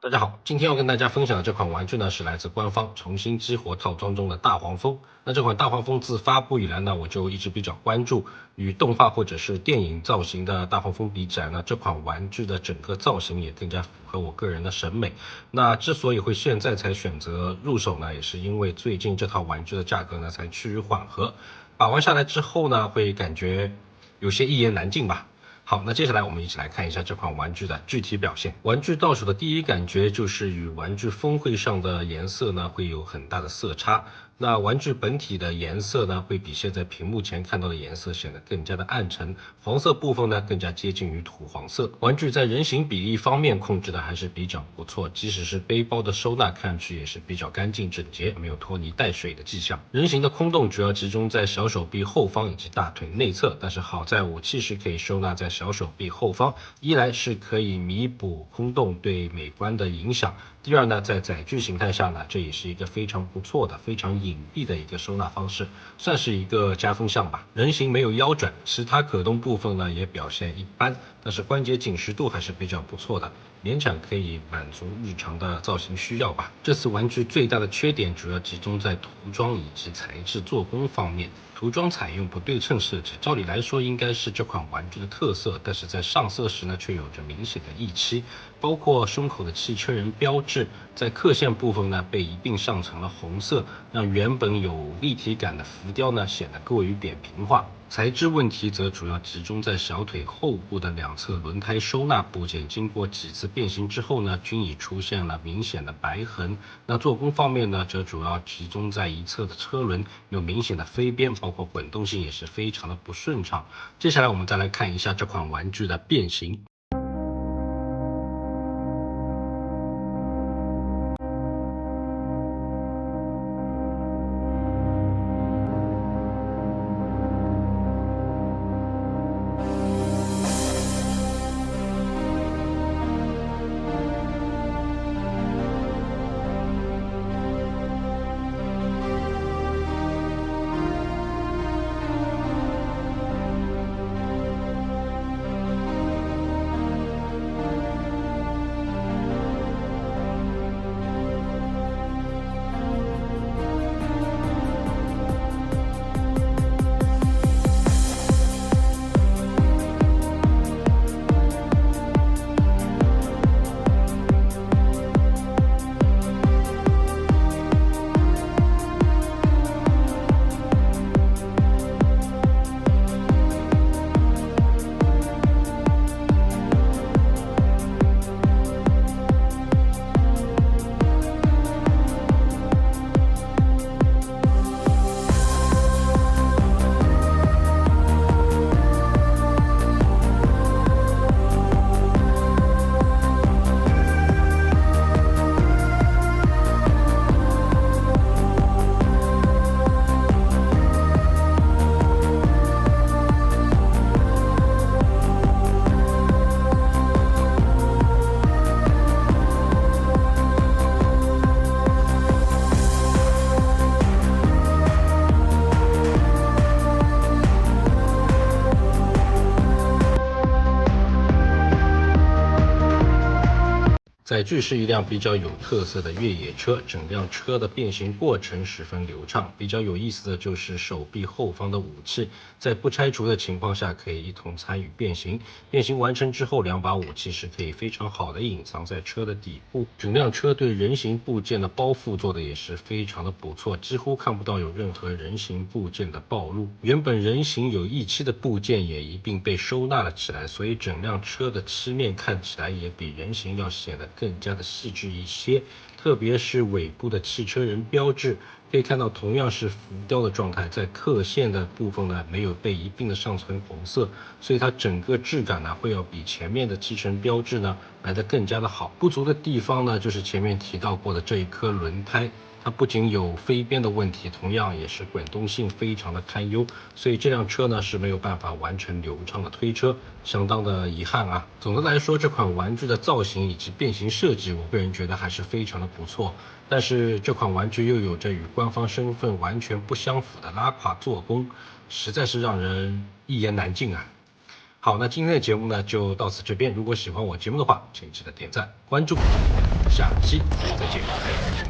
大家好，今天要跟大家分享的这款玩具呢，是来自官方重新激活套装中的大黄蜂。那这款大黄蜂自发布以来呢，我就一直比较关注，与动画或者是电影造型的大黄蜂比起来呢，这款玩具的整个造型也更加符合我个人的审美。那之所以会现在才选择入手呢，也是因为最近这套玩具的价格呢才趋于缓和，把玩下来之后呢，会感觉有些一言难尽吧。好，那接下来我们一起来看一下这款玩具的具体表现。玩具到手的第一感觉就是与玩具峰会上的颜色呢会有很大的色差。那玩具本体的颜色呢会比现在屏幕前看到的颜色显得更加的暗沉，黄色部分呢更加接近于土黄色。玩具在人形比例方面控制的还是比较不错，即使是背包的收纳看上去也是比较干净整洁，没有拖泥带水的迹象。人形的空洞主要集中在小手臂后方以及大腿内侧，但是好在武器是可以收纳在小手臂后方，一来是可以弥补空洞对美观的影响，第二呢，在载具形态下呢，这也是一个非常不错的、非常隐蔽的一个收纳方式，算是一个加分项吧。人形没有腰转，其他可动部分呢也表现一般，但是关节紧实度还是比较不错的，勉强可以满足日常的造型需要吧。这次玩具最大的缺点主要集中在涂装以及材质做工方面。涂装采用不对称设计，照理来说应该是这款玩具的特色，但是在上色时呢，却有着明显的溢漆，包括胸口的汽车人标志，在刻线部分呢被一并上成了红色，让原本有立体感的浮雕呢显得过于扁平化。材质问题则主要集中在小腿后部的两侧轮胎收纳部件，经过几次变形之后呢，均已出现了明显的白痕。那做工方面呢，则主要集中在一侧的车轮有明显的飞边，包括滚动性也是非常的不顺畅。接下来我们再来看一下这款玩具的变形。载具是一辆比较有特色的越野车，整辆车的变形过程十分流畅。比较有意思的就是手臂后方的武器，在不拆除的情况下可以一同参与变形。变形完成之后，两把武器是可以非常好的隐藏在车的底部。整辆车对人形部件的包覆做的也是非常的不错，几乎看不到有任何人形部件的暴露。原本人形有溢漆的部件也一并被收纳了起来，所以整辆车的漆面看起来也比人形要显得更加的细致一些，特别是尾部的汽车人标志，可以看到同样是浮雕的状态，在刻线的部分呢没有被一并的上层红色，所以它整个质感呢会要比前面的汽车人标志呢来得更加的好。不足的地方呢就是前面提到过的这一颗轮胎。它不仅有飞边的问题，同样也是滚动性非常的堪忧，所以这辆车呢是没有办法完成流畅的推车，相当的遗憾啊。总的来说，这款玩具的造型以及变形设计，我个人觉得还是非常的不错。但是这款玩具又有着与官方身份完全不相符的拉胯做工，实在是让人一言难尽啊。好，那今天的节目呢就到此这边。如果喜欢我节目的话，请记得点赞、关注，下期再见。